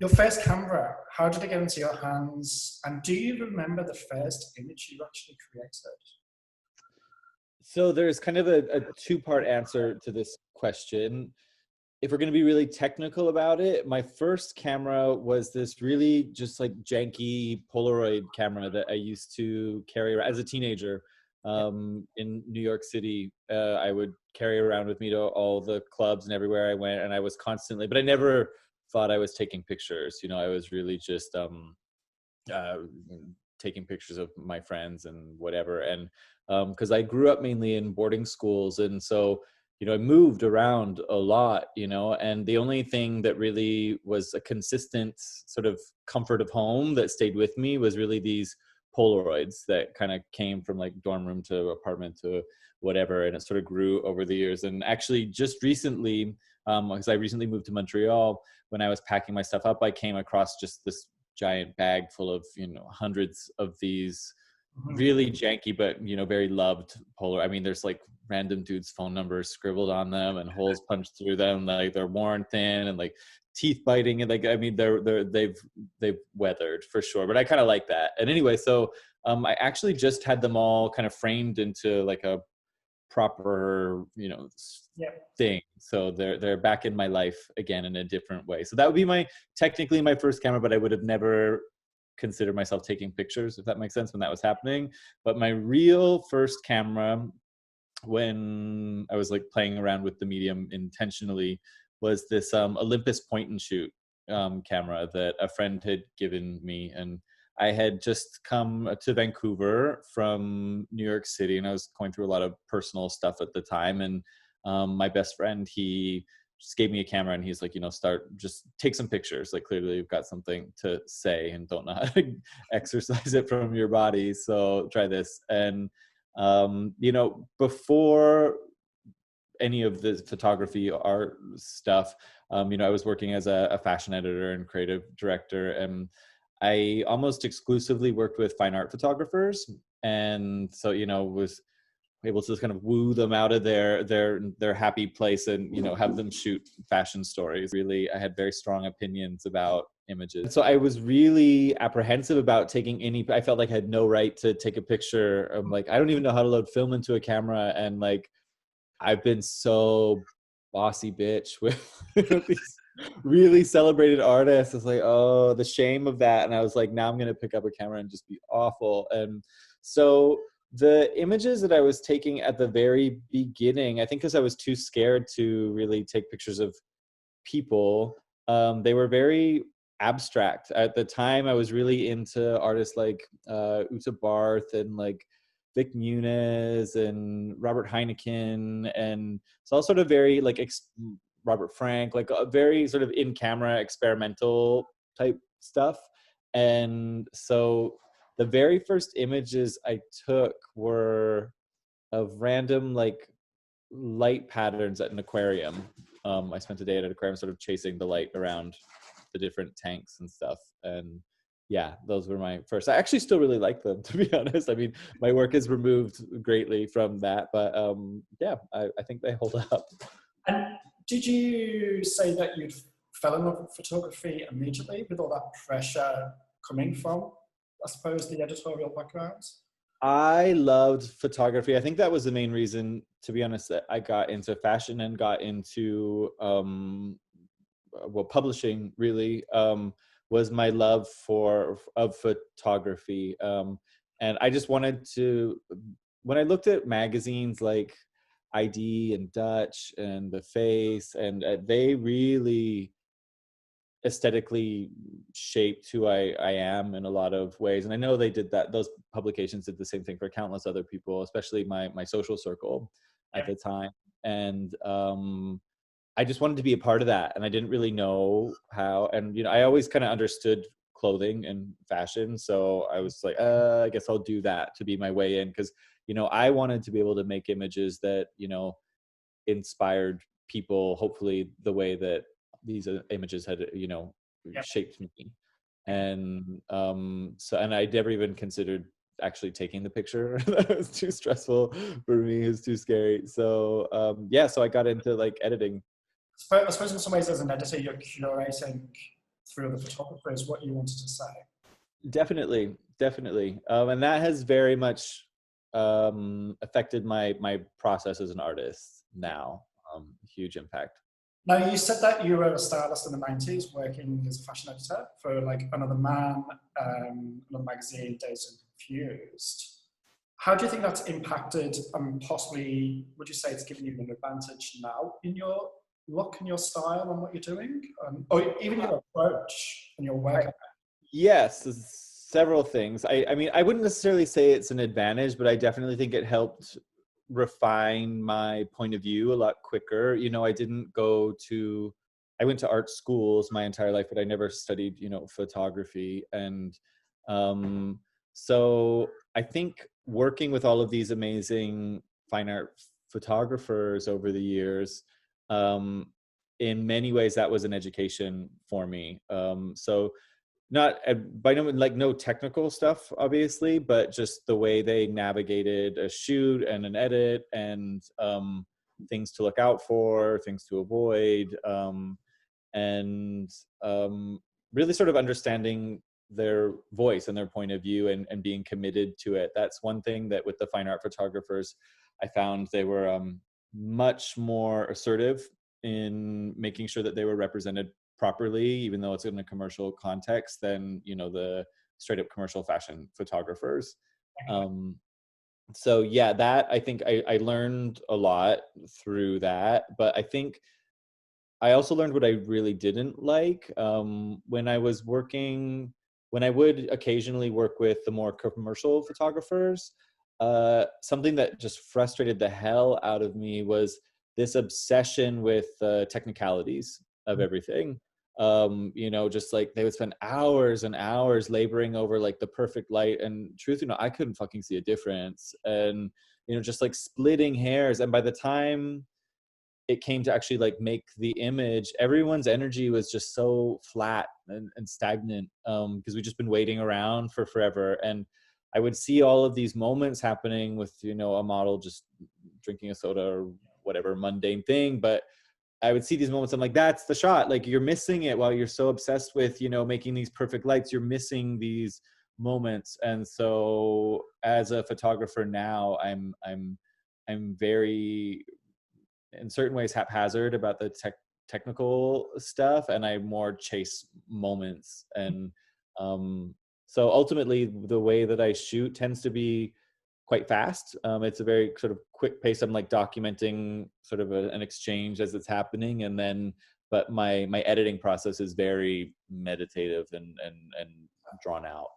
Your first camera, how did it get into your hands? And do you remember the first image you actually created? So there's kind of a two-part answer to this question. If we're going to be really technical about it, my first camera was this really just like janky Polaroid camera that I used to carry around as a teenager in New York City. I would carry around with me to all the clubs and everywhere I went, and I was constantly, but I never thought I was taking pictures. You know, I was really just uh, taking pictures of my friends and whatever. And because I grew up mainly in boarding schools, and so I moved around a lot, and the only thing that really was a consistent sort of comfort of home that stayed with me was really these Polaroids that kind of came from like dorm room to apartment to whatever, and it sort of grew over the years. And actually just recently, because I recently moved to Montreal, when I was packing my stuff up, I came across just this giant bag full of hundreds of these really janky but very loved Polar. I mean, there's like random dudes' phone numbers scribbled on them and holes punched through them, like they're worn thin and like teeth biting, and like I mean they've weathered for sure. But I kind of like that. And anyway, so I actually just had them all kind of framed into like a proper thing, so they're back in my life again in a different way. So that would be technically my first camera, but I would have never considered myself taking pictures, if that makes sense, when that was happening. But my real first camera, when I was like playing around with the medium intentionally, was this Olympus point and shoot camera that a friend had given me. And I had just come to Vancouver from New York City, and I was going through a lot of personal stuff at the time. And my best friend, he just gave me a camera, and he's like, just take some pictures. Like, clearly you've got something to say and don't know how to exercise it from your body. So try this. And, before any of the photography art stuff, I was working as a fashion editor and creative director, and I almost exclusively worked with fine art photographers. And so, was able to just kind of woo them out of their happy place and, have them shoot fashion stories. Really, I had very strong opinions about images. So I was really apprehensive about taking I felt like I had no right to take a picture. I'm like, I don't even know how to load film into a camera. And like, I've been so bossy bitch with these really celebrated artists. It's like, oh, the shame of that. And I was like, now I'm going to pick up a camera and just be awful. And so the images that I was taking at the very beginning, I think because I was too scared to really take pictures of people, they were very abstract. At the time, I was really into artists like Uta Barth and like Vic Muniz and Robert Heineken, and it's all sort of very like Robert Frank, like a very sort of in-camera experimental type stuff. And so the very first images I took were of random like light patterns at an aquarium. I spent a day at an aquarium sort of chasing the light around the different tanks and stuff. And yeah, those were my first. I actually still really like them, to be honest. I mean, my work is removed greatly from that, but yeah, I think they hold up. And did you say that you'd fell in love with photography immediately with all that pressure coming from, I suppose, the editorial background? I loved photography. I think that was the main reason, to be honest, that I got into fashion and got into publishing really, was my love of photography. And I just wanted to, when I looked at magazines like ID and Dutch and The Face, and they really aesthetically shaped who I am in a lot of ways. And I know they did that. Those publications did the same thing for countless other people, especially my social circle at the time. And I just wanted to be a part of that. And I didn't really know how. And, I always kind of understood clothing and fashion. So I was like, I guess I'll do that to be my way in. Because, I wanted to be able to make images that, inspired people, hopefully the way that these images had, shaped me. And so, and I never even considered actually taking the picture. That was too stressful for me. It was too scary. So yeah, so I got into like editing. I suppose in some ways as an editor, you're curating through other photographers what you wanted to say. Definitely. And that has very much affected my process as an artist now. Huge impact. Now, you said that you were a stylist in the 90s, working as a fashion editor for like Another Man, another magazine, Dazed and Confused. How do you think that's impacted, and possibly, would you say it's given you an advantage now in your look and your style and what you're doing? Or even your approach and your work? Yes, several things. I mean, I wouldn't necessarily say it's an advantage, but I definitely think it helped refine my point of view a lot quicker. You know, I went to art schools my entire life, but I never studied, photography. And so I think working with all of these amazing fine art photographers over the years, in many ways, that was an education for me. So not by no technical stuff, obviously, but just the way they navigated a shoot and an edit, and things to look out for, things to avoid, and really sort of understanding their voice and their point of view, and being committed to it. That's one thing that with the fine art photographers, I found they were much more assertive in making sure that they were represented properly, even though it's in a commercial context, than the straight up commercial fashion photographers. So yeah, that I think I learned a lot through that, but I think I also learned what I really didn't like when I would occasionally work with the more commercial photographers. Something that just frustrated the hell out of me was this obsession with technicalities of everything. Just like they would spend hours and hours laboring over like the perfect light, and truth, I couldn't fucking see a difference, and just like splitting hairs. And by the time it came to actually like make the image, everyone's energy was just so flat and stagnant, because we've just been waiting around for forever. And I would see all of these moments happening with a model just drinking a soda or whatever mundane thing, but I would see these moments. I'm like, that's the shot. Like, you're missing it while you're so obsessed with, making these perfect lights. You're missing these moments. And so as a photographer now, I'm very, in certain ways, haphazard about the technical stuff, and I more chase moments. And so ultimately the way that I shoot tends to be quite fast. It's a very sort of quick pace. I'm like documenting sort of an exchange as it's happening, and then, but my editing process is very meditative and drawn out.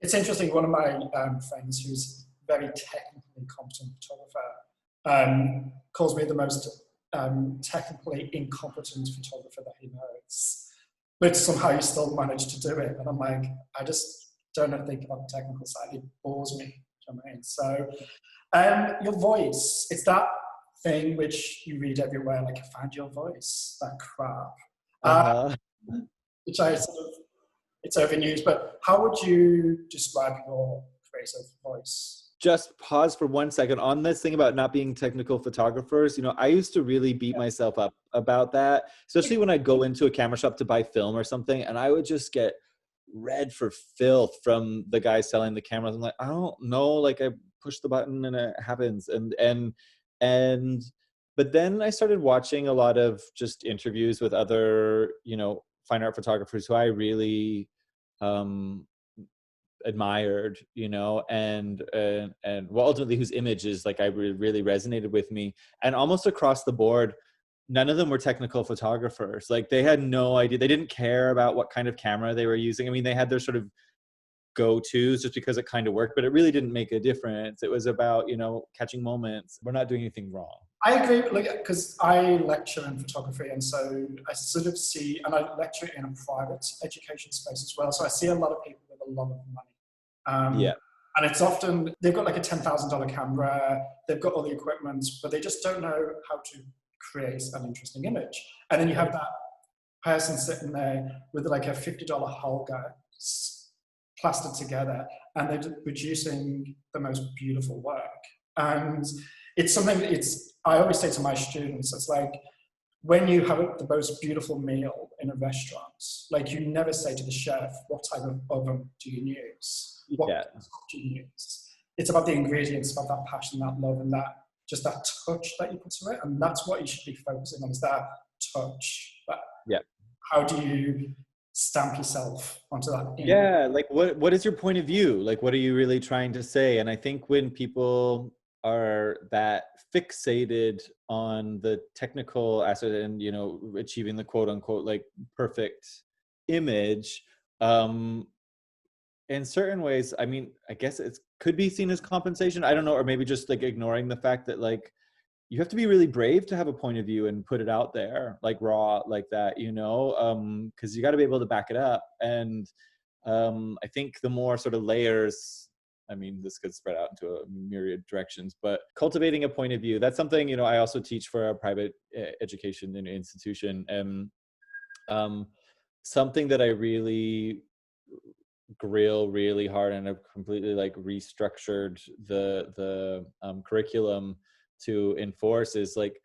It's interesting. One of my friends, who's very technically competent photographer, calls me the most technically incompetent photographer that he knows, but somehow you still manage to do it. And I'm like, I just don't think about the technical side. It bores me. So your voice, it's that thing which you read everywhere, like, find your voice, that crap, which I sort of, it's overused, but how would you describe your creative voice? Just pause for 1 second on this thing about not being technical photographers. I used to really beat myself up about that, especially when I'd go into a camera shop to buy film or something, and I would just get read for filth from the guy selling the cameras. I'm like, I don't know, like, I push the button and it happens. But then I started watching a lot of just interviews with other, fine art photographers who I really admired, and well, ultimately whose images like I really resonated with me. And almost across the board, none of them were technical photographers. Like, they had no idea. They didn't care about what kind of camera they were using. I mean, they had their sort of go-tos just because it kind of worked, but it really didn't make a difference. It was about, catching moments. We're not doing anything wrong. I agree, because I lecture in photography, and so I sort of see, and I lecture in a private education space as well, so I see a lot of people with a lot of money. Yeah. And it's often, they've got like a $10,000 camera, they've got all the equipment, but they just don't know how to create an interesting image. And then you have that person sitting there with like a $50 Holga plastered together, and they're producing the most beautiful work. And it's something that I always say to my students, it's like, when you have the most beautiful meal in a restaurant, like you never say to the chef, what type of oven do you use? What Yeah. do you use? It's about the ingredients, about that passion, that love, and that just that touch that you put to it. And that's what you should be focusing on, is that touch. That, Yeah. how do you stamp yourself onto that? Yeah, like what is your point of view? Like, what are you really trying to say? And I think when people are that fixated on the technical aspect and, you know, achieving the quote unquote like perfect image, in certain ways, I mean, I guess it could be seen as compensation. I don't know, or maybe just like ignoring the fact that like you have to be really brave to have a point of view and put it out there like raw like that, you know, because you got to be able to back it up. And I think the more sort of layers, I mean, this could spread out into a myriad directions, but cultivating a point of view, that's something, you know, I also teach for a private education institution. And something that I really grill really hard, and I've completely like restructured the curriculum to enforce, is like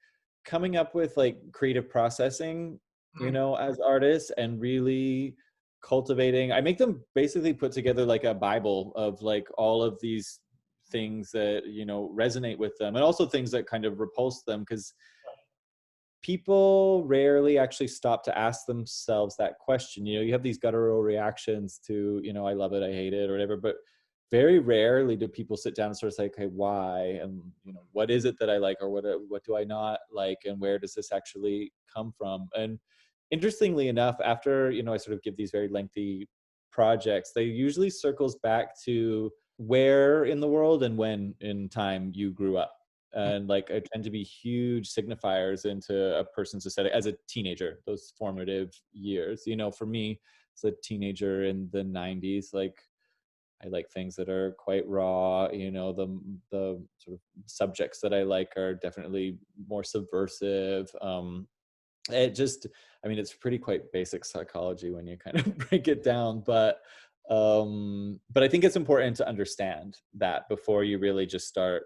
coming up with like creative processing, you know, as artists, and really cultivating. I make them basically put together like a Bible of like all of these things that, you know, resonate with them, and also things that kind of repulse them, because people rarely actually stop to ask themselves that question. You know, you have these guttural reactions to, you know, I love it, I hate it, or whatever, but very rarely do people sit down and sort of say, okay, why? And, you know, what is it that I like, or what do I not like? And where does this actually come from? And interestingly enough, after, you know, I sort of give these very lengthy projects, they usually circles back to where in the world and when in time you grew up. And like I tend to be huge signifiers into a person's aesthetic as a teenager, those formative years. You know, for me as a teenager in the 90s, like I like things that are quite raw. You know, the sort of subjects that I like are definitely more subversive. It just, I mean, it's pretty quite basic psychology when you kind of break it down, but I think it's important to understand that before you really just start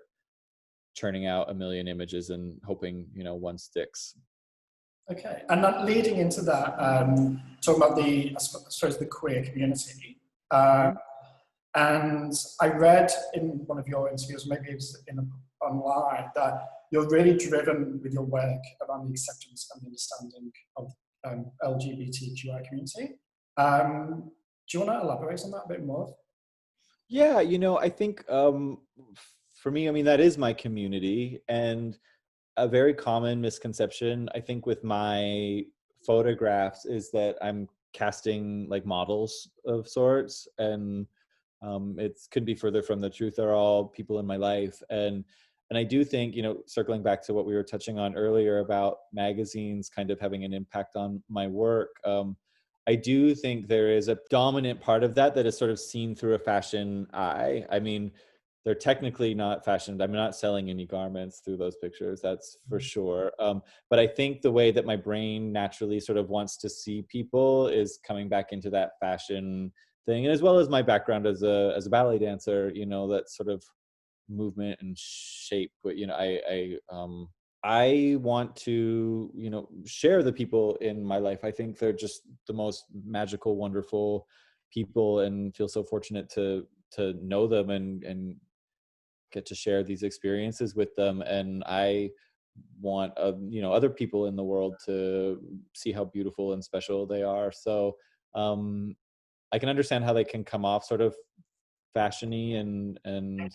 churning out a million images and hoping, you know, one sticks. Okay, and that leading into that, talking about the, I suppose, the queer community, and I read in one of your interviews, maybe it was online, that you're really driven with your work around the acceptance and understanding of LGBTQI community. Do you want to elaborate on that a bit more? Yeah, you know, I think for me, I mean, that is my community. And a very common misconception, I think, with my photographs is that I'm casting like models of sorts. And it could be further from the truth. They're all people in my life. And I do think, you know, circling back to what we were touching on earlier about magazines kind of having an impact on my work, I do think there is a dominant part of that that is sort of seen through a fashion eye. I mean, they're technically not fashioned. I'm not selling any garments through those pictures, that's for sure. But I think the way that my brain naturally sort of wants to see people is coming back into that fashion thing, and as well as my background as a ballet dancer, you know, that sort of movement and shape. But you know, I want to, you know, share the people in my life. I think they're just the most magical, wonderful people, and feel so fortunate to know them and get to share these experiences with them. And I want you know, other people in the world to see how beautiful and special they are. So I can understand how they can come off sort of fashiony and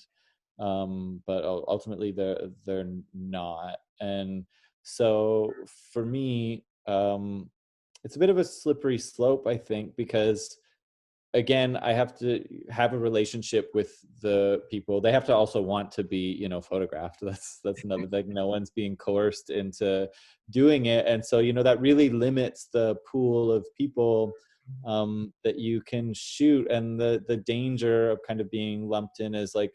but ultimately they're not. And so for me, it's a bit of a slippery slope, I think, because again, I have to have a relationship with the people. They have to also want to be, you know, photographed. That's another thing. No one's being coerced into doing it. And so, you know, that really limits the pool of people that you can shoot. And the danger of kind of being lumped in as like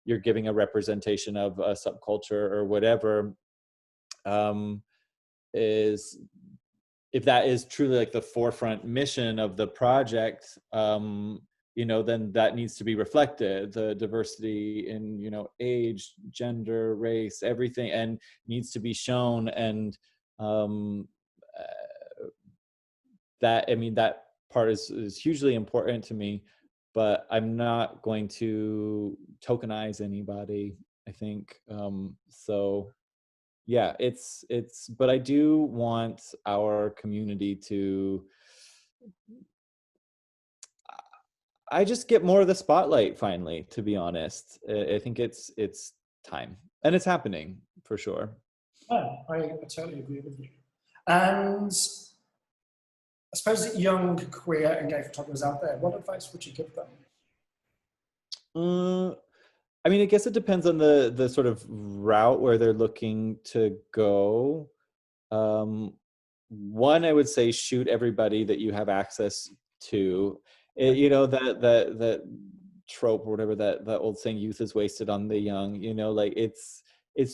you're giving a representation of a subculture or whatever, is, if that is truly like the forefront mission of the project, you know, then that needs to be reflected, the diversity in, you know, age, gender, race, everything, and needs to be shown. And um, that, I mean, that part is hugely important to me, but I'm not going to tokenize anybody, I think. So yeah, but I do want our community to, I just get more of the spotlight finally, to be honest. I think it's time, and it's happening for sure. Oh, I totally agree with you. And I suppose young queer and gay photographers out there, what advice would you give them? Uh, I mean, I guess it depends on the sort of route where they're looking to go. Um, One, I would say shoot everybody that you have access to. You know, that trope or whatever, that old saying, youth is wasted on the young. You know, like it's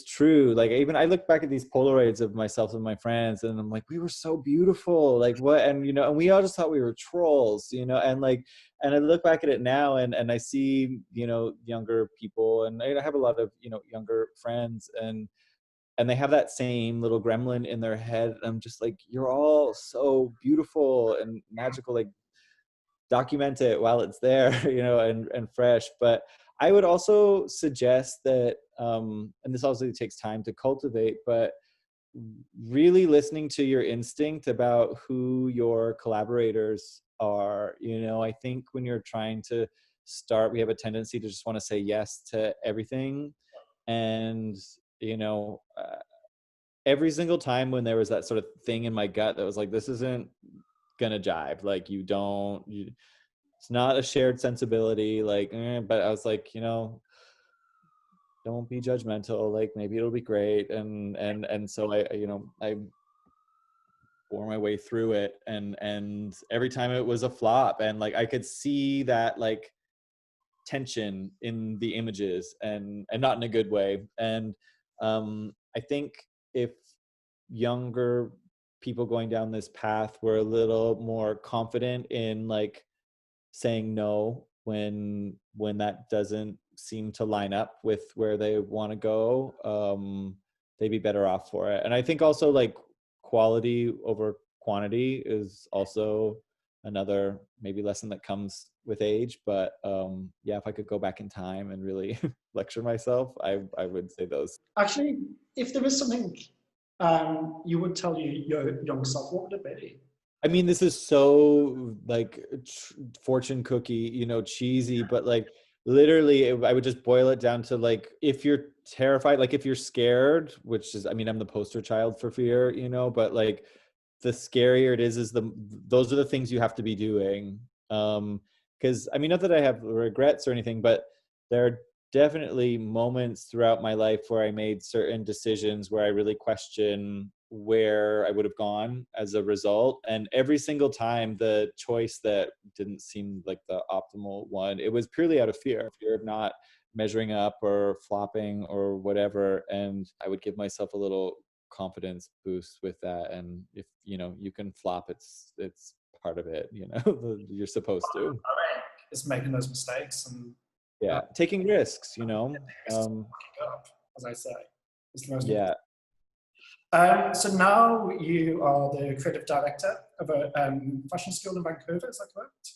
true. Like, even I look back at these Polaroids of myself and my friends, and I'm like, we were so beautiful. Like, what? And you know, and we all just thought we were trolls. You know, and like, and I look back at it now, and I see, you know, younger people, and I have a lot of, you know, younger friends, and they have that same little gremlin in their head. I'm just like, you're all so beautiful and magical. Like, document it while it's there, you know, and fresh. But I would also suggest that, and this also takes time to cultivate, but really listening to your instinct about who your collaborators are. You know, I think when you're trying to start, we have a tendency to just want to say yes to everything. And, you know, every single time when there was that sort of thing in my gut that was like, this isn't gonna jive, like, it's not a shared sensibility, like, but I was like, you know, don't be judgmental, like, maybe it'll be great. And so you know, I bore my way through it, and every time it was a flop, and like I could see that like tension in the images, and not in a good way. And I think if younger people going down this path were a little more confident in like saying no when that doesn't seem to line up with where they want to go, they'd be better off for it. And I think also like quality over quantity is also another maybe lesson that comes with age. But yeah, if I could go back in time and really lecture myself, I would say those. Actually, if there is something you would tell your young self, what would it be? I mean, this is so like fortune cookie, you know, cheesy, but like literally, I would just boil it down to like, if you're terrified, like if you're scared, which is, I mean, I'm the poster child for fear, you know, but like the scarier it is those are the things you have to be doing. Because I mean, not that I have regrets or anything, but there are definitely moments throughout my life where I made certain decisions where I really question where I would have gone as a result. And every single time, the choice that didn't seem like the optimal one, it was purely out of fear of not measuring up or flopping or whatever. And I would give myself a little confidence boost with that. And if, you know, you can flop, it's part of it, you know. You're supposed to. It's making those mistakes and Yeah, taking risks, you know. up, as I say. It's the most Yeah. so now you are the creative director of a fashion school in Vancouver, is that correct?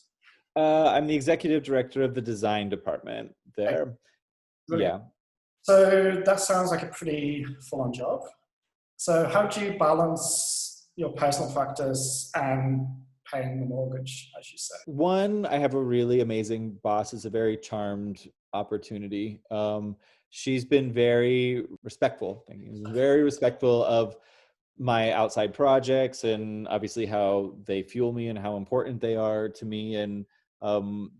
I'm the executive director of the design department there. Brilliant. Yeah. So that sounds like a pretty full-on job. So how do you balance your personal factors and paying the mortgage, as you say? One, I have a really amazing boss. It's a very charmed opportunity. She's been very respectful. Very respectful of my outside projects, and obviously how they fuel me and how important they are to me. And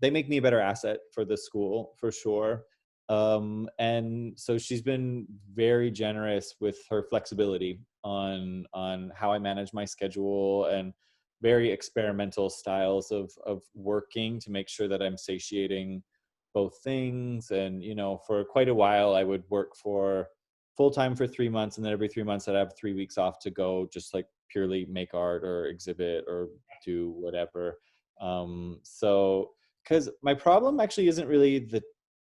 they make me a better asset for the school for sure. And so she's been very generous with her flexibility on how I manage my schedule, and very experimental styles of working to make sure that I'm satiating both things. And you know, for quite a while I would work for full time for 3 months, and then every 3 months I'd have 3 weeks off to go just like purely make art or exhibit or do whatever. So because my problem actually isn't really the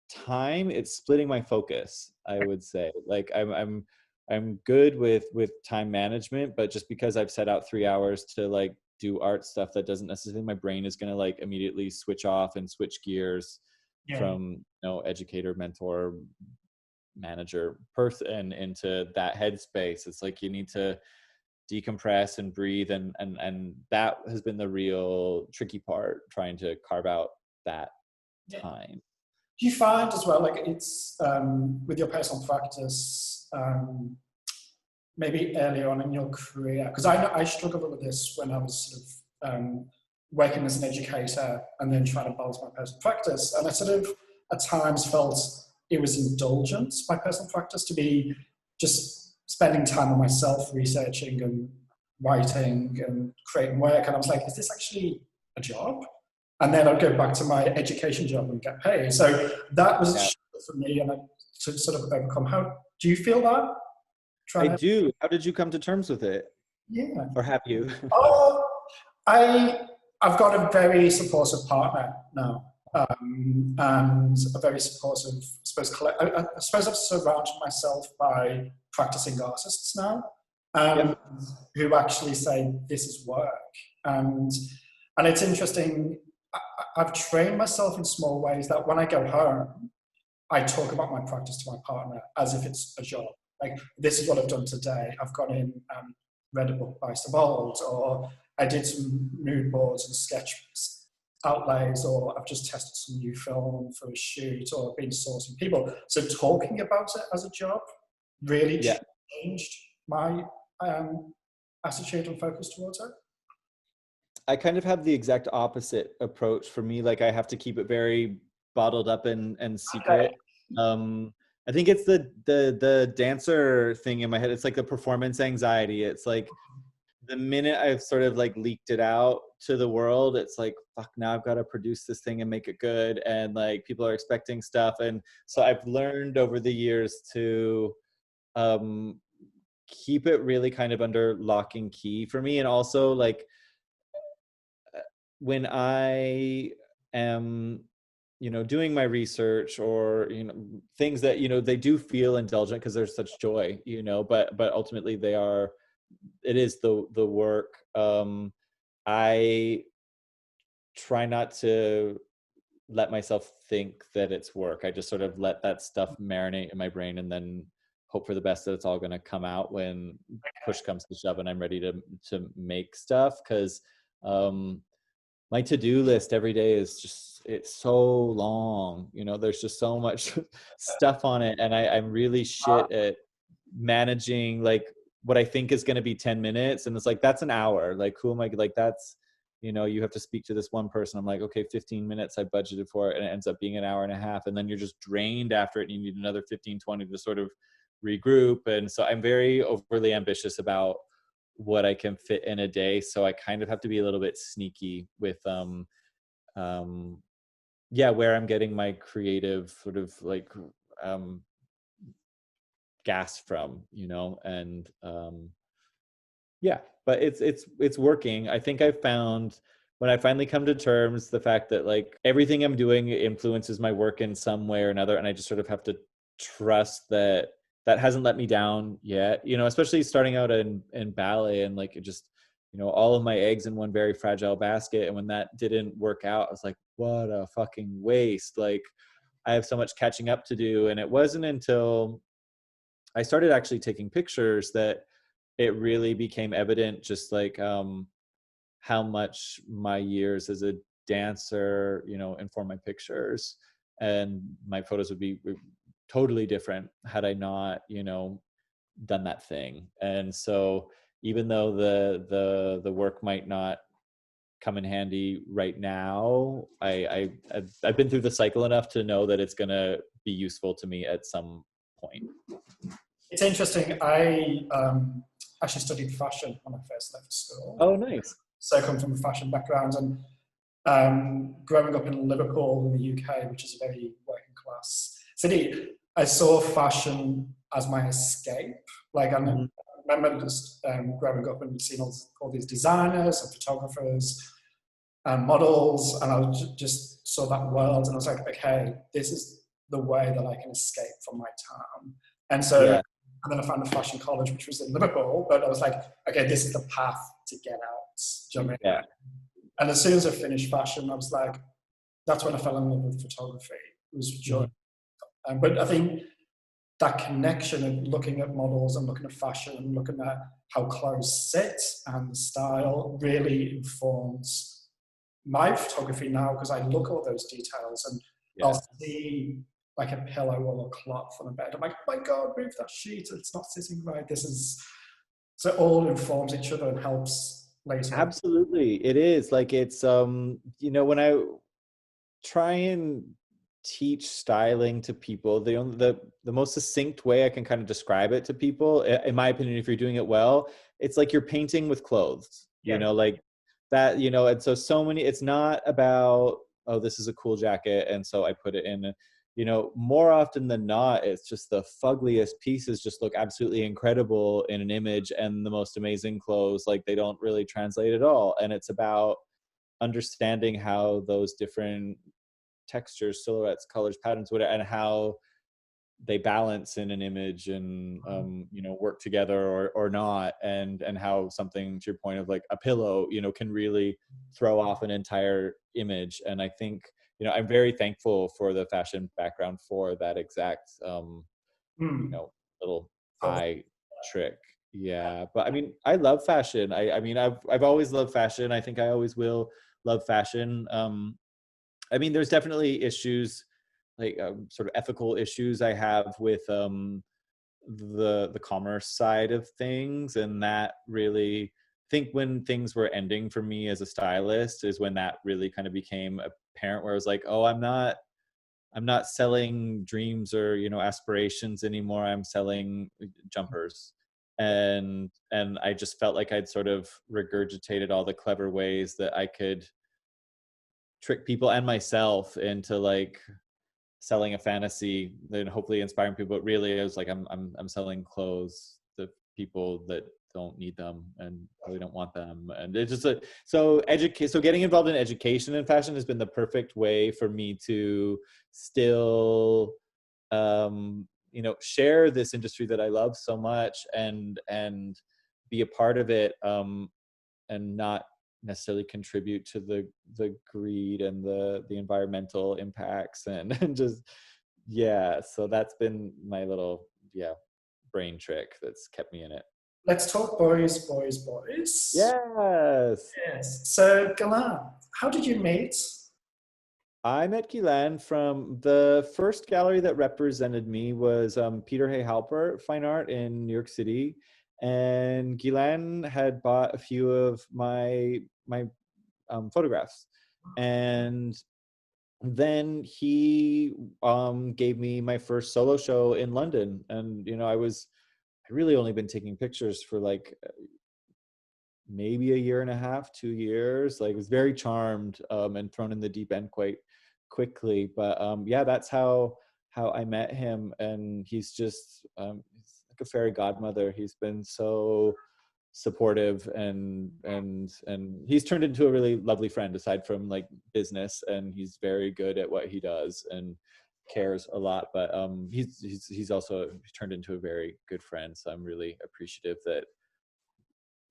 time, it's splitting my focus, I would say. Like I'm I'm good with time management, but just because I've set out 3 hours to like do art stuff, that doesn't necessarily, my brain is going to like immediately switch off and switch gears Yeah. from, you know, educator, mentor, manager person into that headspace. It's like you need to decompress and breathe, and that has been the real tricky part, trying to carve out that time. Do you find as well, like it's with your personal practice, maybe earlier on in your career, because I struggled with this when I was sort of working as an educator and then trying to balance my personal practice, and I sort of at times felt it was indulgence, my personal practice, to be just spending time on myself, researching and writing and creating work, and I was like, is this actually a job? And then I'd go back to my education job and get paid. So that was a struggle for me, and to sort of overcome. How do you feel that? I do. How did you come to terms with it? Yeah. Or have you? Oh, I've got a very supportive partner now, and a very supportive, I suppose I've surrounded myself by practicing artists now, who actually say this is work, and it's interesting. I've trained myself in small ways that when I go home, I talk about my practice to my partner as if it's a job. Like, this is what I've done today. I've gone in and read a book by Sebald, or I did some mood boards and sketch outlays, or I've just tested some new film for a shoot, or I've been sourcing people. So talking about it as a job really changed my attitude and focus towards it. I kind of have the exact opposite approach. For me, like, I have to keep it very bottled up and secret. Okay. I think it's the dancer thing in my head. It's like the performance anxiety. It's like the minute I've sort of like leaked it out to the world, it's like, fuck, now I've got to produce this thing and make it good. And like, people are expecting stuff. And so I've learned over the years to keep it really kind of under lock and key for me. And also, like, when I am, you know, doing my research, or, you know, things that, you know, they do feel indulgent because there's such joy, you know, but ultimately it is the work. I try not to let myself think that it's work. I just sort of let that stuff marinate in my brain, and then hope for the best that it's all going to come out when push comes to shove and I'm ready to make stuff. Because my to-do list every day is just, it's so long, you know, there's just so much stuff on it. And I'm really shit at managing like what I think is going to be 10 minutes. And it's like, that's an hour. Like, who am I? Like, that's, you know, you have to speak to this one person. I'm like, okay, 15 minutes I budgeted for it, and it ends up being an hour and a half. And then you're just drained after it, and you need another 15, 20 to sort of regroup. And so I'm very overly ambitious about what I can fit in a day. So I kind of have to be a little bit sneaky with, where I'm getting my creative sort of like, gas from, you know, and, but it's working. I think I've found, when I finally come to terms, the fact that like everything I'm doing influences my work in some way or another. And I just sort of have to trust that hasn't let me down yet, you know, especially starting out in ballet, and like, it just, you know, all of my eggs in one very fragile basket. And when that didn't work out, I was like, what a fucking waste. Like, I have so much catching up to do. And it wasn't until I started actually taking pictures that it really became evident, just like how much my years as a dancer, you know, inform my pictures, and my photos would be totally different had I not, you know, done that thing. And so even though the work might not come in handy right now, I've been through the cycle enough to know that it's gonna be useful to me at some point. It's interesting. I actually studied fashion when I first left school. Oh, nice. So I come from a fashion background, and growing up in Liverpool in the UK, which is a very working class city, I saw fashion as my escape. Like, I remember just growing up and seeing all these designers and photographers and models, and I just saw that world, and I was like, okay, this is the way that I can escape from my town. And so And then I found a fashion college, which was in Liverpool. But I was like, okay, this is the path to get out. Do you know what I mean? Yeah. And as soon as I finished fashion, I was like, that's when I fell in love with photography. It was joy. But I think that connection of looking at models and looking at fashion and looking at how clothes sit and the style really informs my photography now, because I look at all those details and I'll see like a pillow or a cloth on a bed. I'm like, oh my God, move that sheet. It's not sitting right. So it all informs each other and helps later. Absolutely. It is like, it's, when I try and teach styling to people, the most succinct way I can kind of describe it to people, in my opinion, if you're doing it well, it's like you're painting with clothes, like that, and so many, it's not about, oh, this is a cool jacket, and so I put it in, more often than not, it's just the fuggliest pieces just look absolutely incredible in an image, and the most amazing clothes, like, they don't really translate at all. And it's about understanding how those different textures, silhouettes, colors, patterns, whatever, and how they balance in an image and work together or not, and how something, to your point of like a pillow, can really throw off an entire image. And I think I'm very thankful for the fashion background for that exact little eye trick. Yeah, but I mean, I love fashion. I mean, I've always loved fashion. I think I always will love fashion. I mean, there's definitely issues, like sort of ethical issues I have with the commerce side of things, and that really, I think when things were ending for me as a stylist is when that really kind of became apparent, where I was like, oh, I'm not selling dreams or aspirations anymore. I'm selling jumpers. And I just felt like I'd sort of regurgitated all the clever ways that I could trick people and myself into like selling a fantasy, then hopefully inspiring people. But really, I was like, I'm selling clothes to people that don't need them and really don't want them. And it's just so getting involved in education and fashion has been the perfect way for me to still share this industry that I love so much, and be a part of it, and not necessarily contribute to the greed and the environmental impacts and just, so that's been my little brain trick that's kept me in it. Let's talk boys. Yes. So Galan, how did you meet? I met Gilan from the first gallery that represented me was Peter Hay Halper Fine Art in New York City. And Gilan had bought a few of my photographs. And then he gave me my first solo show in London. And, I really only been taking pictures for like maybe a year and a half, 2 years. Like, was very charmed and thrown in the deep end quite quickly. But that's how I met him. And he's just he's like a fairy godmother. He's been so supportive and he's turned into a really lovely friend, aside from like business, and he's very good at what he does and cares a lot. But he's also turned into a very good friend. So I'm really appreciative that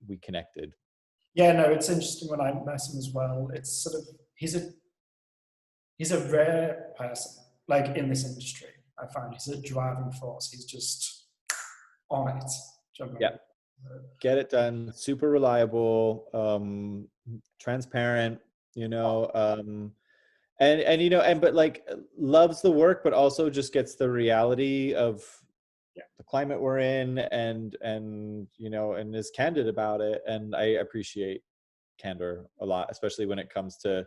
we connected. Yeah, no, it's interesting when I met him as well. It's sort of, he's a rare person, like in this industry. I find he's a driving force. He's just on it. Yeah, get it done. Super reliable, transparent. But like loves the work, but also just gets the reality of the climate we're in, and and is candid about it. And I appreciate candor a lot, especially when it comes to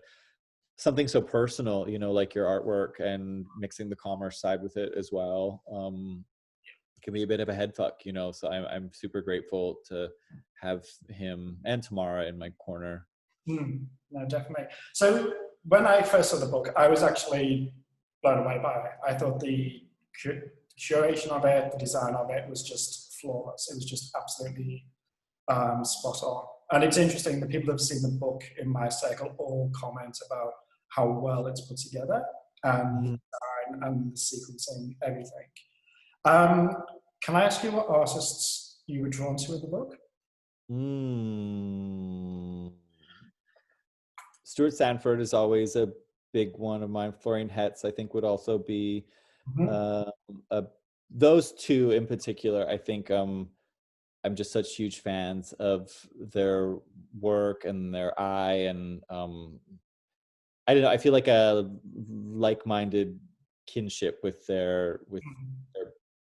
something so personal, like your artwork, and mixing the commerce side with it as well. It can be a bit of a head fuck, so I'm super grateful to have him and Tamara in my corner. No, definitely. So when I first saw the book, I was actually blown away by it. I thought the curation of it, the design of it was just flawless. It was just absolutely spot on. And it's interesting, the people that have seen the book in my circle all comment about how well it's put together, and the design and the sequencing, everything. Can I ask you what artists you were drawn to in the book? Stuart Sanford is always a big one of mine. Florian Hetz, I think, would also be Mm-hmm. those two in particular. I think I'm just such huge fans of their work and their eye, and I don't know. I feel like a like-minded kinship with their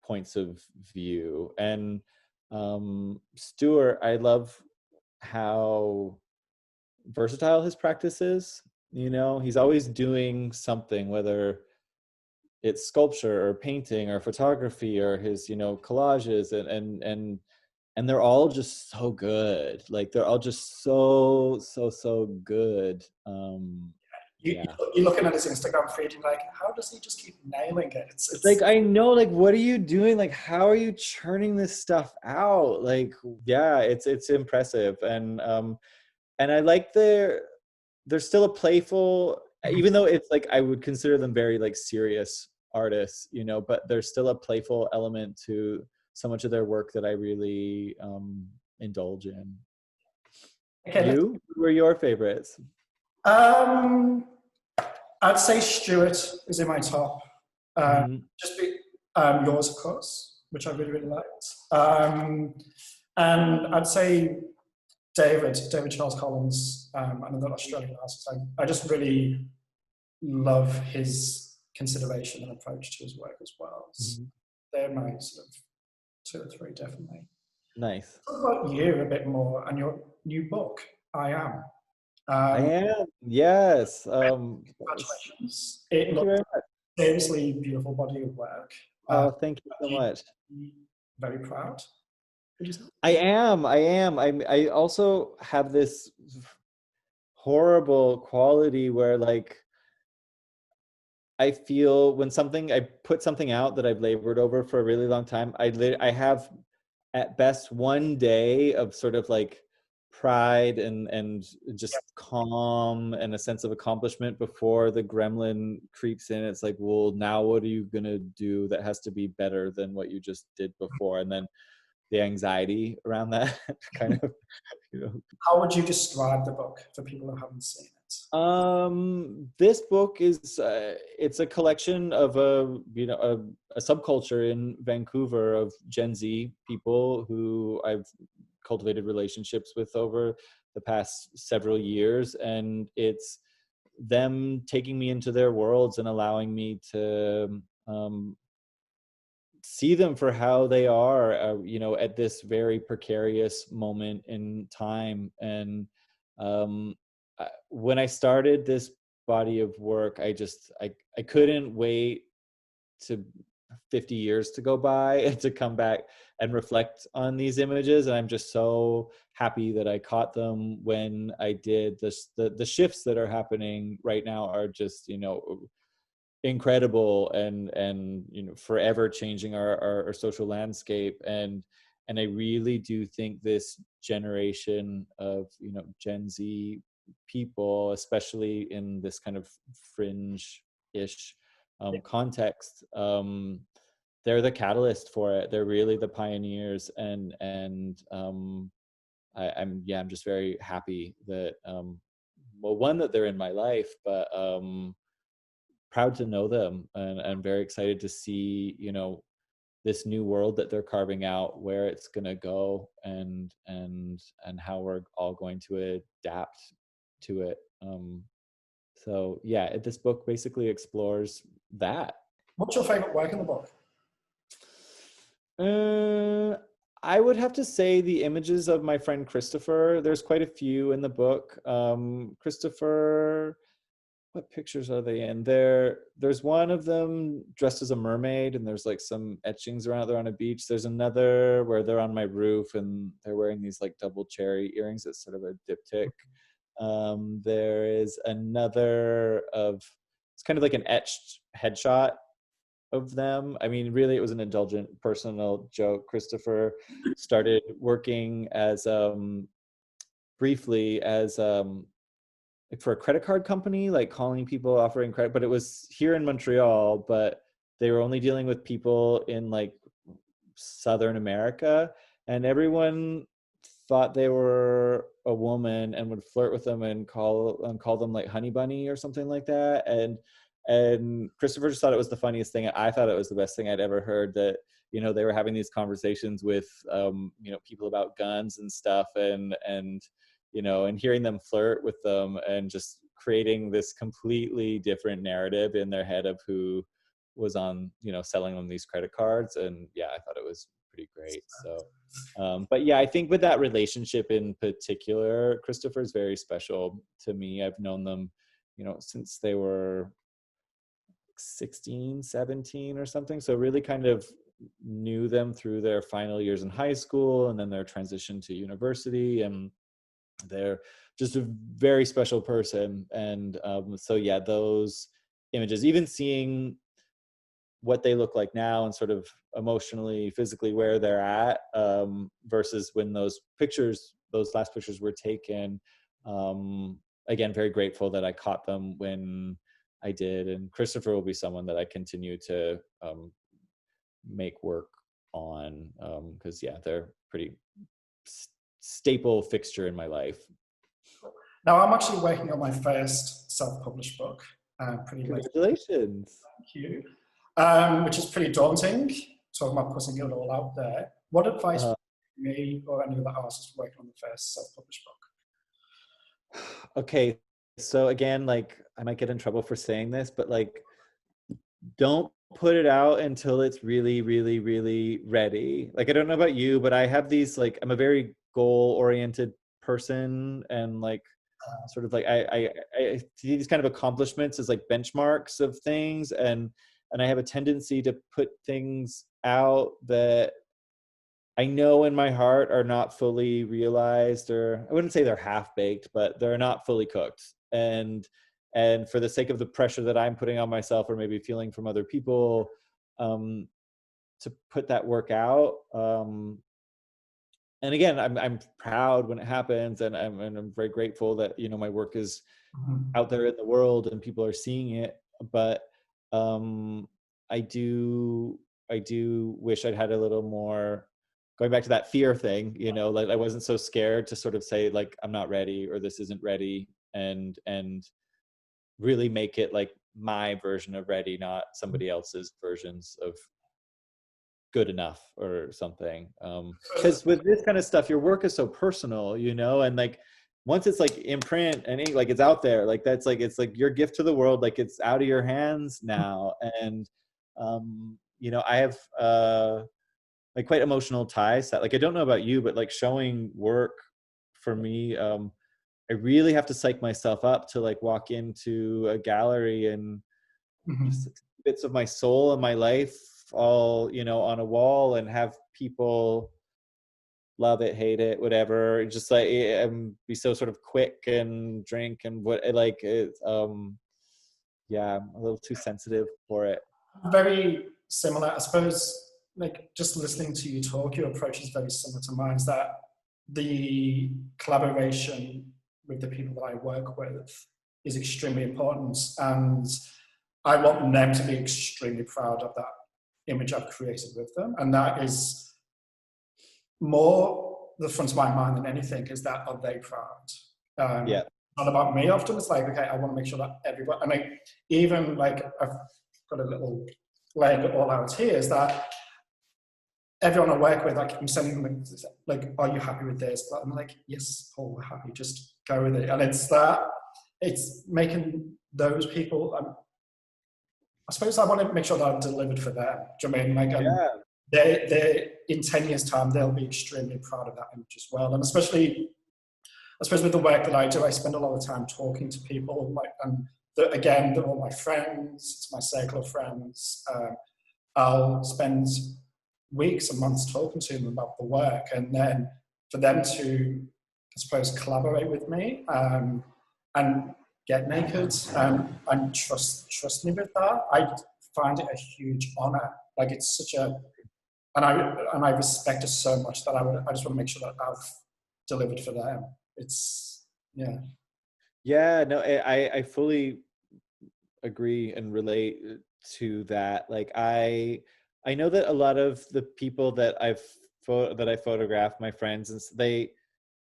points of view. And Stuart, I love how versatile his practice is. You know, he's always doing something, whether it's sculpture or painting or photography or his, you know, collages, and they're all just so good. Like they're all just so good. Yeah. You're looking at his Instagram feed and like, how does he just keep nailing it? Like, I know, like, what are you doing? Like, how are you churning this stuff out? Like, yeah, it's impressive. And I like they're still a playful, even though it's like I would consider them very like serious artists, you know, but there's still a playful element to so much of their work that I really indulge in. Okay, You? Who are your favorites? I'd say Stuart is in my top. Just be yours, of course, which I really liked. And I'd say David Charles Collins, another Australian artist. I just really love his consideration and approach to his work as well. So they're my sort of 2 or 3, definitely. Nice. Talk about you a bit more and your new book, I Am. I am, yes. Congratulations. It Thank you looks very much. seriously beautiful body of work. Oh, thank you so much. Very proud. I am. I also have this horrible quality where like I feel when I put something out that I've labored over for a really long time, I have at best one day of sort of like pride and just calm and a sense of accomplishment before the gremlin creeps in. It's like, well, now what are you gonna do that has to be better than what you just did before? And then the anxiety around that kind of, you know. How would you describe the book for people who haven't seen it? This book is it's a collection of a subculture in Vancouver of Gen Z people who I've cultivated relationships with over the past several years, and it's them taking me into their worlds and allowing me to see them for how they are, you know, at this very precarious moment in time. And when I started this body of work, I couldn't wait to 50 years to go by and to come back and reflect on these images. And I'm just so happy that I caught them when I did. The shifts that are happening right now are just, you know, incredible and you know, forever changing our social landscape. And I really do think this generation of, you know, Gen Z people, especially in this kind of fringe-ish context, they're the catalyst for it. They're really the pioneers. And I'm just very happy that well, one, that they're in my life, but proud to know them, and I'm very excited to see, you know, this new world that they're carving out, where it's going to go, and how we're all going to adapt to it. So yeah, this book basically explores that. What's your favorite work in the book? I would have to say the images of my friend Christopher. There's quite a few in the book. Christopher, what pictures are they in? There's one of them dressed as a mermaid, and there's like some etchings around. They're on a beach. There's another where they're on my roof and they're wearing these like double cherry earrings. It's sort of a diptych. There is another it's kind of like an etched headshot of them. I mean, really, it was an indulgent personal joke. Christopher started working as briefly as like for a credit card company, like calling people, offering credit, but it was here in Montreal, but they were only dealing with people in like Southern America, and everyone thought they were a woman and would flirt with them and call them like honey bunny or something like that. And Christopher just thought it was the funniest thing. I thought it was the best thing I'd ever heard, that, you know, they were having these conversations with, you know, people about guns and stuff, and, you know, and hearing them flirt with them and just creating this completely different narrative in their head of who was on, you know, selling them these credit cards. And yeah, I thought it was pretty great. So, but yeah, I think with that relationship in particular, Christopher's very special to me. I've known them, you know, since they were 16, 17 or something. So really kind of knew them through their final years in high school and then their transition to university. And they're just a very special person. And so yeah, those images, even seeing what they look like now and sort of emotionally, physically where they're at, versus when those last pictures were taken. Again, very grateful that I caught them when I did. And Christopher will be someone that I continue to make work on, because yeah, they're pretty staple fixture in my life. Now, I'm actually working on my first self-published book. Pretty late. Congratulations. Thank you. Which is pretty daunting, talking about putting it all out there. What advice would you give me or any other artists working on the first self-published book? Okay, so again, like, I might get in trouble for saying this, but like, don't put it out until it's really, really, really ready. Like, I don't know about you, but I have these, like, I'm a very goal-oriented person, and like, sort of like I see these kind of accomplishments as like benchmarks of things, and I have a tendency to put things out that I know in my heart are not fully realized, or I wouldn't say they're half baked, but they're not fully cooked. And for the sake of the pressure that I'm putting on myself, or maybe feeling from other people, to put that work out. And again, I'm proud when it happens, and I'm very grateful that, you know, my work is out there in the world and people are seeing it. But I do wish I'd had a little more, going back to that fear thing, you know, like I wasn't so scared to sort of say like, I'm not ready, or this isn't ready, and really make it like my version of ready, not somebody else's versions of good enough or something. Because with this kind of stuff, your work is so personal, you know, and like once it's like in print and ink, like it's out there, like that's like, it's like your gift to the world, like it's out of your hands now. And you know, I have like quite emotional ties that, like, I don't know about you, but like showing work for me, I really have to psych myself up to like walk into a gallery and bits of my soul and my life all, you know, on a wall, and have people love it, hate it, whatever, just like be so sort of quick and drink and what, like it, yeah, I'm a little too sensitive for it. Very similar, I suppose. Like, just listening to you talk, your approach is very similar to mine. Is that the collaboration with the people that I work with is extremely important, and I want them to be extremely proud of that image I've created with them. And that is more the front of my mind than anything, is that are they proud? Yeah. Not about me often. It's like, okay, I want to make sure that everyone, I mean, even like I've got a little leg all out here, is that everyone I work with, like I'm sending them like, are you happy with this? But I'm like, yes, Paul, we're happy, just go with it. And it's that, it's making those people, I suppose I want to make sure that I've delivered for them. Do you know what I mean? Like, they in 10 years' time, they'll be extremely proud of that image as well. And especially, I suppose with the work that I do, I spend a lot of time talking to people, like, and again, they're all my friends, it's my circle of friends. I'll spend weeks and months talking to them about the work, and then for them to, I suppose, collaborate with me and get naked and trust me with that, I find it a huge honor. Like, it's such a, and I respect it so much that I just want to make sure that I've delivered for them. It's, yeah. Yeah, no, I fully agree and relate to that. Like I know that a lot of the people that I photograph, my friends, and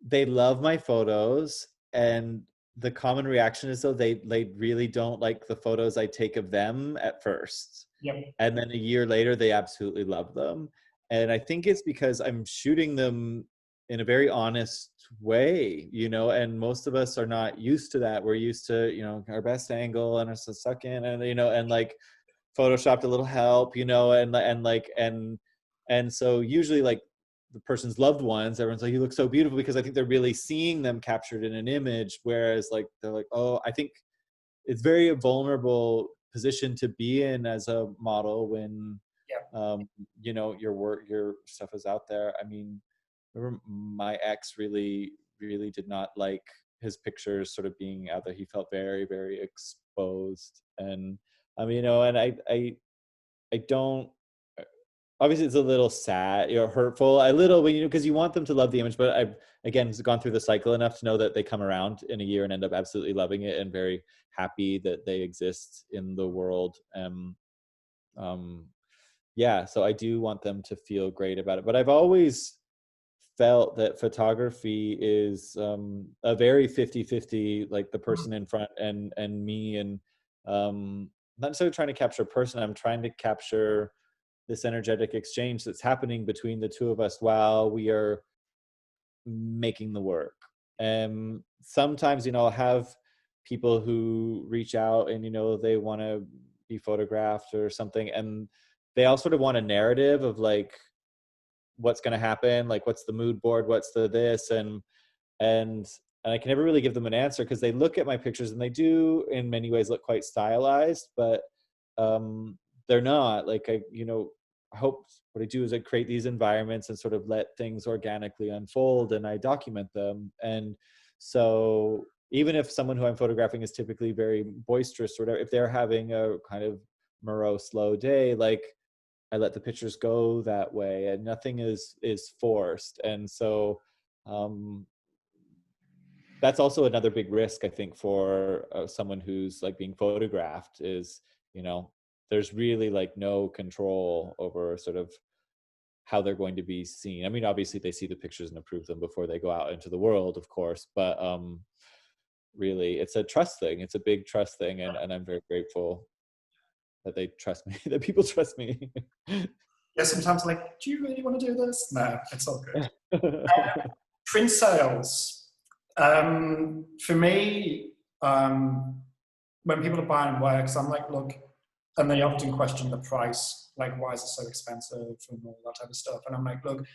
they love my photos, and the common reaction is though they really don't like the photos I take of them at first. Yep. And then a year later they absolutely love them. And I think it's because I'm shooting them in a very honest way, and most of us are not used to that. We're used to, our best angle and us to suck in and, and like photoshopped a little help, and so usually like the person's loved ones, everyone's like, you look so beautiful, because I think they're really seeing them captured in an image. Whereas like, they're like, oh, I think it's very vulnerable position to be in as a model when, your stuff is out there. I mean, remember my ex really, really did not like his pictures sort of being out there. He felt very, very exposed. And and I don't, obviously it's a little sad, hurtful, a little, but because you want them to love the image. But I've, again, gone through the cycle enough to know that they come around in a year and end up absolutely loving it and very happy that they exist in the world. Yeah, so I do want them to feel great about it. But I've always felt that photography is a very 50-50, like the person in front and me. And not necessarily trying to capture a person, I'm trying to capture this energetic exchange that's happening between the two of us while we are making the work. And sometimes, I'll have people who reach out and, they want to be photographed or something. And they all sort of want a narrative of like, what's going to happen, like what's the mood board, what's the this, and I can never really give them an answer, because they look at my pictures and they do in many ways look quite stylized, but they're not. Like, I hope what I do is I create these environments and sort of let things organically unfold, and I document them. And so even if someone who I'm photographing is typically very boisterous or whatever, if they're having a kind of morose, slow day, like, I let the pictures go that way, and nothing is forced. And so that's also another big risk, I think, for someone who's like being photographed is, there's really like no control over sort of how they're going to be seen. I mean, obviously they see the pictures and approve them before they go out into the world, of course, but really it's a trust thing. It's a big trust thing. And I'm very grateful that they trust me, that people trust me. Yeah, sometimes like, do you really want to do this? No, it's all good. Print sales. For me, when people are buying works, I'm like, look, and they often question the price, like, why is it so expensive and all that type of stuff. And I'm like, look,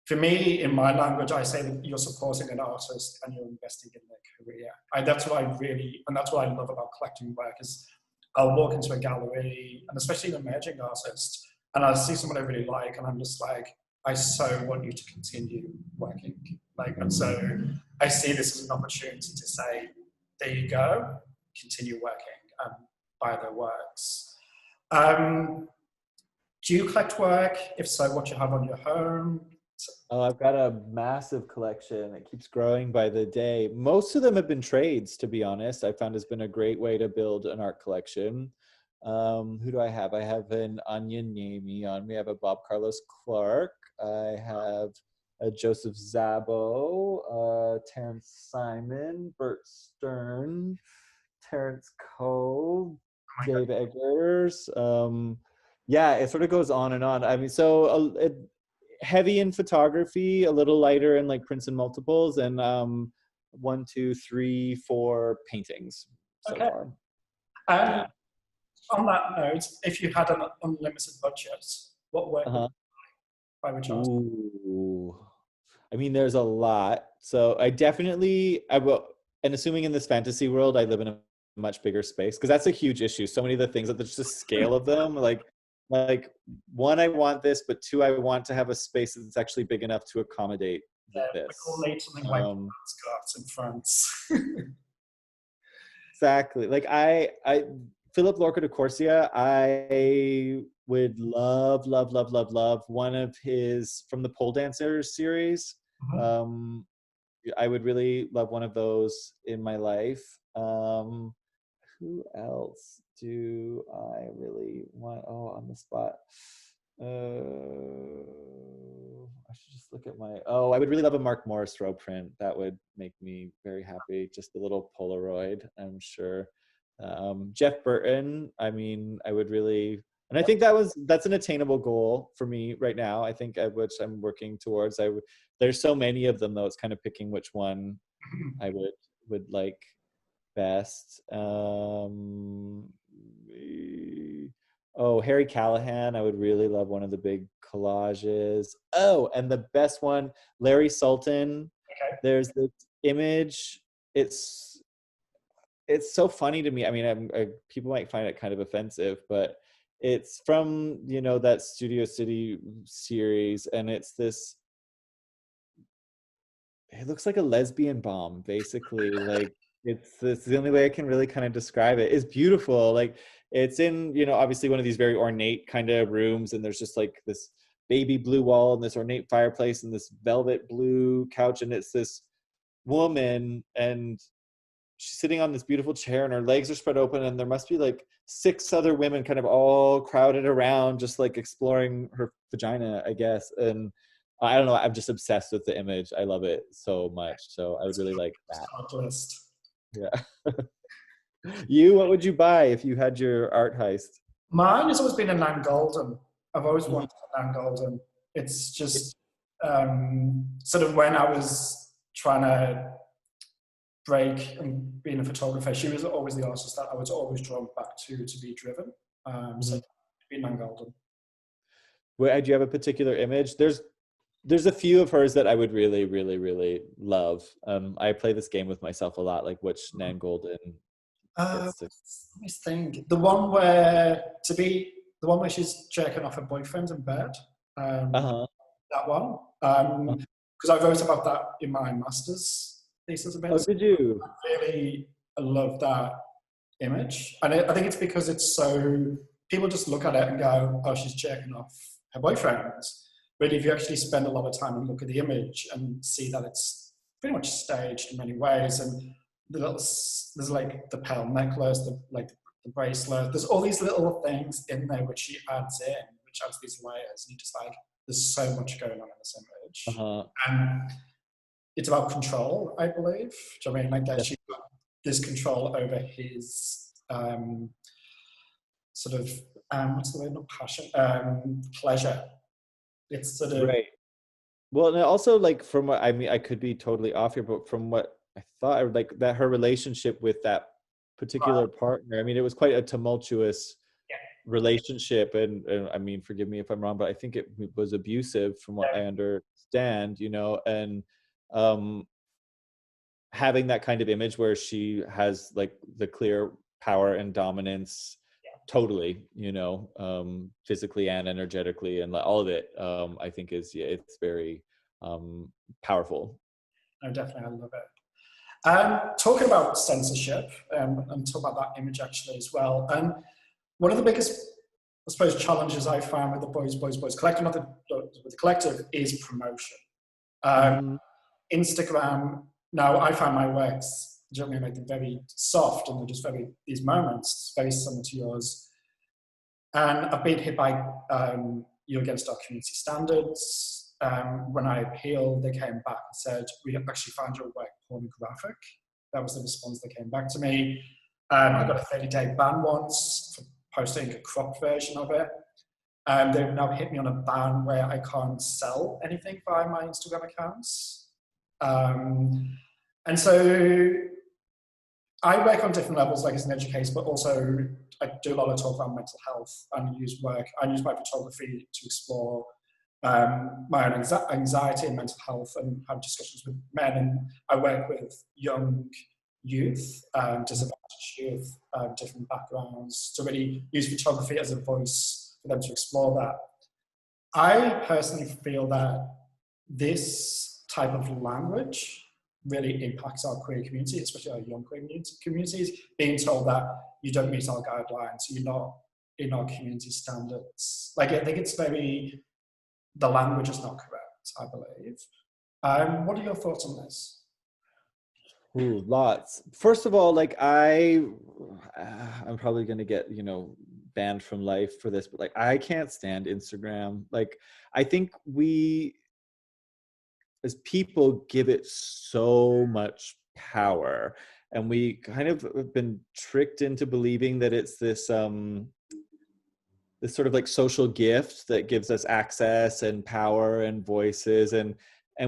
for me, in my language, I say that you're supporting an artist and you're investing in their career. That's what that's what I love about collecting work is I'll walk into a gallery, and especially an emerging artist, and I'll see someone I really like, and I'm just like, I so want you to continue working. Like, and so I see this as an opportunity to say, there you go, continue working and buy their works. Do you collect work? If so, what you have on your home? Oh, I've got a massive collection. It keeps growing by the day. Most of them have been trades, to be honest. I found has been a great way to build an art collection. Who do I have? I have an Anya Nemi on me. I have a Bob Carlos Clark. I have a Joseph Szabo, Terrence Simon, Bert Stern, Terrence Cole, Dave Eggers. Yeah, it sort of goes on and on. I mean, so heavy in photography, a little lighter in like prints and multiples, and 1, 2, 3, 4 paintings so far. Yeah. On that note, if you had an unlimited budget, what work would you buy? By which artist? Ooh. I mean, there's a lot. So I will, and assuming in this fantasy world, I live in a much bigger space, because that's a huge issue. So many of the things, that there's just scale of them, like one, I want this, but two, I want to have a space that's actually big enough to accommodate this. We all need something like Scots in France. Exactly. Like I Philip Lorca de Corsia, I would love one of his from the Pole Dancers series. I would really love one of those in my life. Who else do I really want? Oh, on the spot. I should just look at my, oh, I would really love a Mark Morris throw print. That would make me very happy. Just a little Polaroid, I'm sure. Jeff Burton, I mean, I would really, and I think that's an attainable goal for me right now. I think which I'm working towards. There's so many of them though. It's kind of picking which one I would like best. Oh, Harry Callahan. I would really love one of the big collages. Oh, and the best one, Larry Sultan. Okay. There's this image. It's so funny to me. I mean, people might find it kind of offensive, but it's from, that Studio City series, and it's this. It looks like a lesbian bomb, basically. Like it's the only way I can really kind of describe it. It's beautiful. Like it's in, obviously one of these very ornate kind of rooms, and there's just like this baby blue wall and this ornate fireplace and this velvet blue couch, and it's this woman, and she's sitting on this beautiful chair, and her legs are spread open, and there must be like 6 other women kind of all crowded around, just like exploring her vagina, I guess. And I don't know, I'm just obsessed with the image. I love it so much. So I would really like that. List. Yeah. What would you buy if you had your art heist? Mine has always been a Nan Golden. I've always wanted a Nan Golden. It's just sort of when I was trying to break and being a photographer, she was always the artist that I was always drawn back to be driven. So being Nan Golden. Do you have a particular image? There's a few of hers that I would really, really, really love. I play this game with myself a lot, like which Nan Golden. Let me think. The one where she's jerking off her boyfriend in bed. That one. Because I wrote about that in my master's thesis a bit. Oh, did you? I love that image, and I think it's because it's so, people just look at it and go, "Oh, she's jerking off her boyfriend." But if you actually spend a lot of time and look at the image and see that it's pretty much staged in many ways, and there's like the pearl necklace, the bracelet, there's all these little things in there which she adds in, which adds these layers, and you're just like, there's so much going on in this image. And it's about control, I believe. Do you know what I mean? Like that she's got this control over his sort of, what's the word, not passion, pleasure. It's sort of right. Well, and also like from what I mean, I could be totally off here, but from what I thought, I would like that her relationship with that particular partner. I mean, it was quite a tumultuous relationship, and I mean, forgive me if I'm wrong, but I think it was abusive, from what I understand. And having that kind of image where she has like the clear power and dominance. Totally, physically and energetically, and all of it, I think it's very powerful. No, definitely, I love it. Talking about censorship, and talk about that image actually as well. And one of the biggest, I suppose, challenges I found with the Boys Collective, not with the collective, is promotion. Instagram. Now, I find my works generally like they're very soft, and they're just these moments, very similar to yours. And I've been hit by You're Against Our Community Standards. When I appealed, they came back and said, we actually found your work pornographic. That was the response that came back to me. I got a 30-day ban once for posting a cropped version of it. They've now hit me on a ban where I can't sell anything via my Instagram accounts. And so I work on different levels, like as an educator, but also I do a lot of talk around mental health and use my photography to explore my own anxiety and mental health, and have discussions with men. And I work with young youth, disadvantaged youth, different backgrounds, to really use photography as a voice for them to explore that. I personally feel that this type of language really impacts our queer community, especially our young queer communities, being told that you don't meet our guidelines, you're not in our community standards. Like, I think it's the language is not correct, I believe. What are your thoughts on this? Ooh, lots. First of all, like I'm probably going to get, banned from life for this, but like I can't stand Instagram. Like I think we as people give it so much power, and we kind of have been tricked into believing that it's this sort of like social gift that gives us access and power and voices, and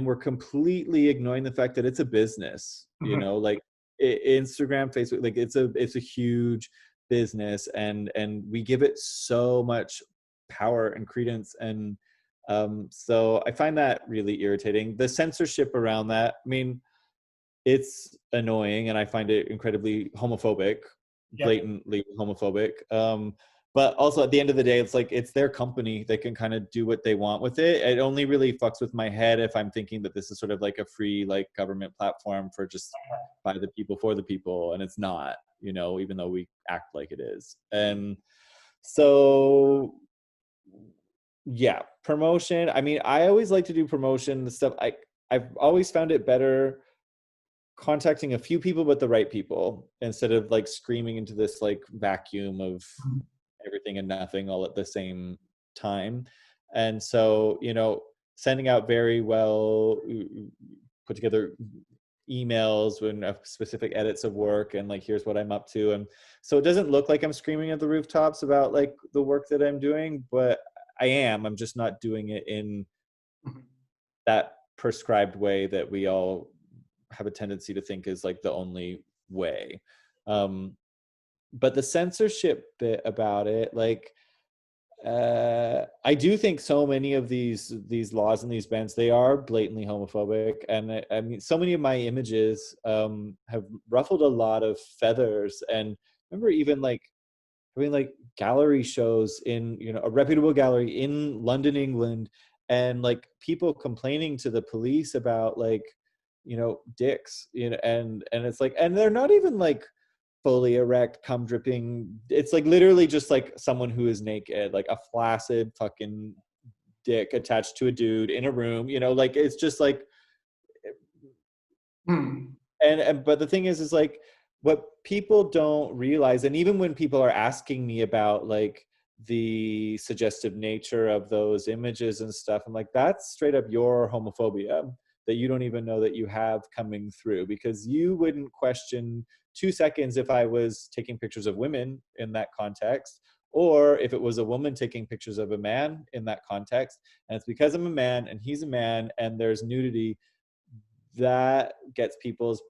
we're completely ignoring the fact that it's a business, you know, like Instagram, Facebook, like it's a huge business, and we give it so much power and credence, and so I find that really irritating. The censorship around that, I mean, it's annoying, and I find it incredibly homophobic, Yeah. blatantly homophobic. But also at the end of the day, it's like, it's their company. They can kind of do what they want with it. It only really fucks with my head if I'm thinking that this is sort of like a free, like, government platform for just by the people, for the people. And it's not, you know, even though we act like it is. And so, yeah, promotion. I mean, I always like to do promotion stuff. I've always found it better contacting a few people, but the right people, instead of like screaming into this like vacuum of everything and nothing all at the same time. And so, you know, sending out very well put together emails when specific edits of work, and like, here's what I'm up to. And so it doesn't look like I'm screaming at the rooftops about like the work that I'm doing, but I'm just not doing it in that prescribed way that we all have a tendency to think is like the only way. But the censorship bit about it, like, I do think so many of these laws and these bans, they are blatantly homophobic. And I mean, so many of my images have ruffled a lot of feathers. And I remember even like having like gallery shows in, you know, a reputable gallery in London, England, and like people complaining to the police about like, you know, dicks, you know, and it's like, and they're not even like fully erect, cum dripping. It's like literally just like someone who is naked, like a flaccid fucking dick attached to a dude in a room, you know, like it's just like, and but the thing is like, what people don't realize, and even when people are asking me about like the suggestive nature of those images and stuff, I'm like, that's straight up your homophobia that you don't even know that you have coming through, because you wouldn't question 2 seconds if I was taking pictures of women in that context, or if it was a woman taking pictures of a man in that context. And it's because I'm a man and he's a man and there's nudity that gets people's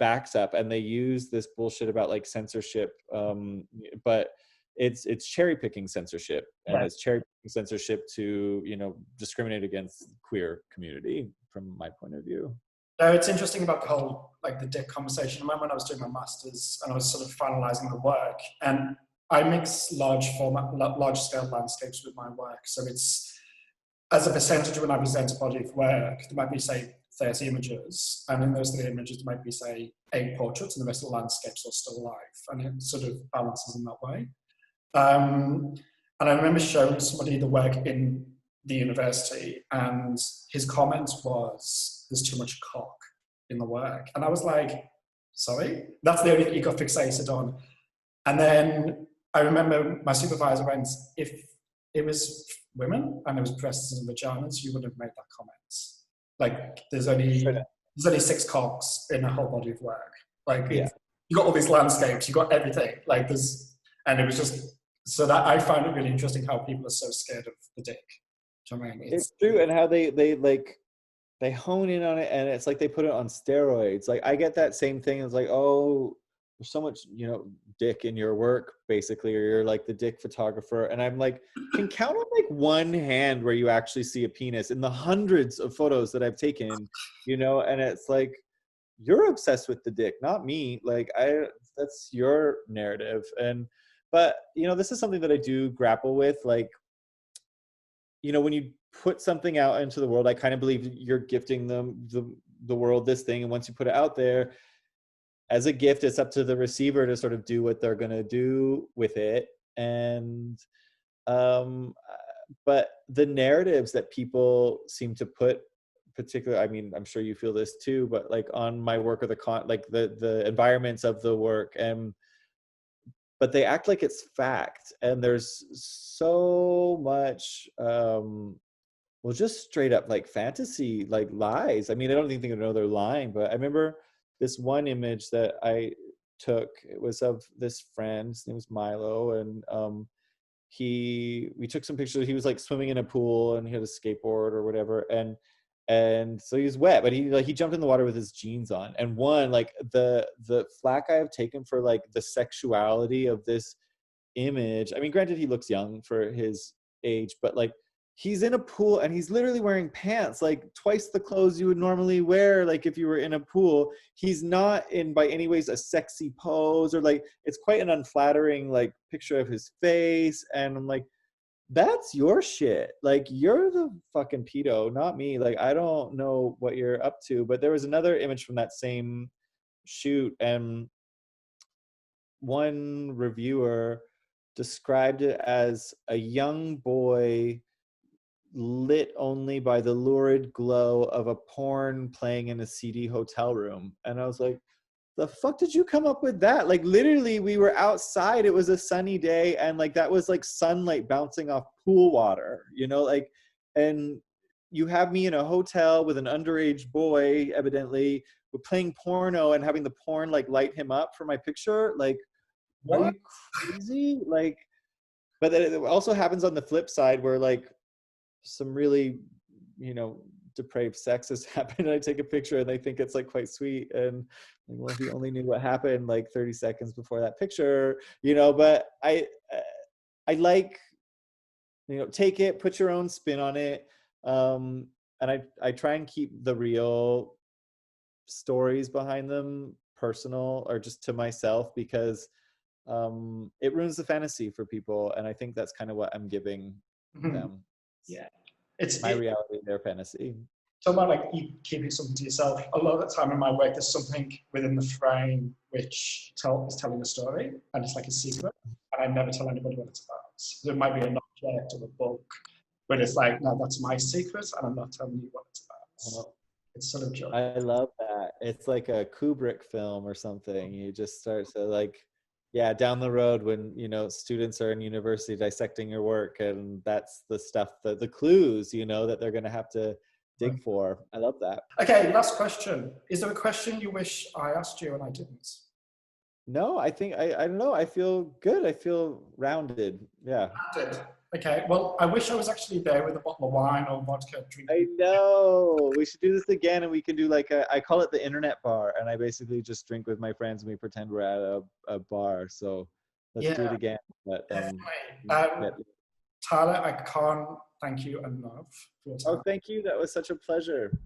backs up, and they use this bullshit about like censorship, but it's cherry picking censorship, and it's cherry picking censorship to, you know, discriminate against queer community from my point of view. No, it's interesting about the whole, like, the dick conversation. I remember when I was doing my master's and I was sort of finalizing the work, and I mix large scale landscapes with my work. So it's, as a percentage, when I present a body of work, there might be, say, 30 images, and in those 30 images there might be, say, 8 portraits, and the rest of the landscapes are still life, and it sort of balances in that way. And I remember showing somebody the work in the university, and his comment was, "There's too much cock in the work." And I was like, sorry? That's the only thing you got fixated on. And then I remember my supervisor went, "If it was women and it was breasts and vaginas, you wouldn't have made that comment. Like, there's only 6 cocks in a whole body of work. Like, Yeah. You got all these landscapes, you got everything. Like, and it was just, so that I found it really interesting how people are so scared of the dick. Do you know what I mean? It's true, and how they like, they hone in on it, and it's like they put it on steroids. Like, I get that same thing. It's like, oh, there's so much, you know, dick in your work, basically, or you're like the dick photographer. And I'm like, can count on like one hand where you actually see a penis in the hundreds of photos that I've taken, you know. And it's like, you're obsessed with the dick, not me. Like, that's your narrative. But you know, this is something that I do grapple with. Like, you know, when you put something out into the world, I kind of believe you're gifting them the world this thing, and once you put it out there as a gift, it's up to the receiver to sort of do what they're going to do with it. And but the narratives that people seem to put, particularly, I mean, I'm sure you feel this too, but like on my work, or like the environments of the work, and but they act like it's fact. And there's so much, well, just straight up like fantasy, like lies. I mean, I don't even think I know they're lying, but I remember this one image that I took. It was of this friend. His name was Milo, and we took some pictures. He was like swimming in a pool, and he had a skateboard or whatever, and so he was wet, but he jumped in the water with his jeans on. And one, like the flack I have taken for like the sexuality of this image. I mean, granted, he looks young for his age, but like he's in a pool and he's literally wearing pants, like twice the clothes you would normally wear, like if you were in a pool. He's not in by any ways a sexy pose, or like it's quite an unflattering like picture of his face. And I'm like, that's your shit. Like, you're the fucking pedo, not me. Like, I don't know what you're up to. But there was another image from that same shoot, and one reviewer described it as a young boy lit only by the lurid glow of a porn playing in a seedy hotel room. And I was like, the fuck did you come up with that? Like, literally, we were outside, it was a sunny day, and like that was like sunlight bouncing off pool water, you know, like, and you have me in a hotel with an underage boy, evidently, we're playing porno and having the porn like light him up for my picture. Like, what? Are you crazy? Like, but then it also happens on the flip side where like some really, you know, depraved sex has happened, and I take a picture and they think it's like quite sweet, and like, well, if you only knew what happened like 30 seconds before that picture, you know. But I like, you know, take it, put your own spin on it, and I try and keep the real stories behind them personal, or just to myself, because it ruins the fantasy for people, and I think that's kind of what I'm giving them. Yeah, it's my reality, their fantasy. So about like you keeping something to yourself. A lot of the time in my work, there's something within the frame which is telling a story, and it's like a secret, and I never tell anybody what it's about. So it might be an object or a book, but it's like, no, that's my secret, and I'm not telling you what it's about. Well, it's sort of joke. I love that. It's like a Kubrick film or something. You just start to like, yeah, down the road when, you know, students are in university dissecting your work, and that's the stuff, the clues, you know, that they're going to have to dig for. I love that. Okay, last question. Is there a question you wish I asked you and I didn't? No, I think, I don't know. I feel good. I feel rounded. Yeah. Rounded. Okay, well, I wish I was actually there with a bottle of wine or vodka drinking. I know. We should do this again, and we can do like I call it the internet bar, and I basically just drink with my friends and we pretend we're at a bar. So let's do it again. But, Tyler, I can't thank you enough for your time. Oh, thank you. That was such a pleasure.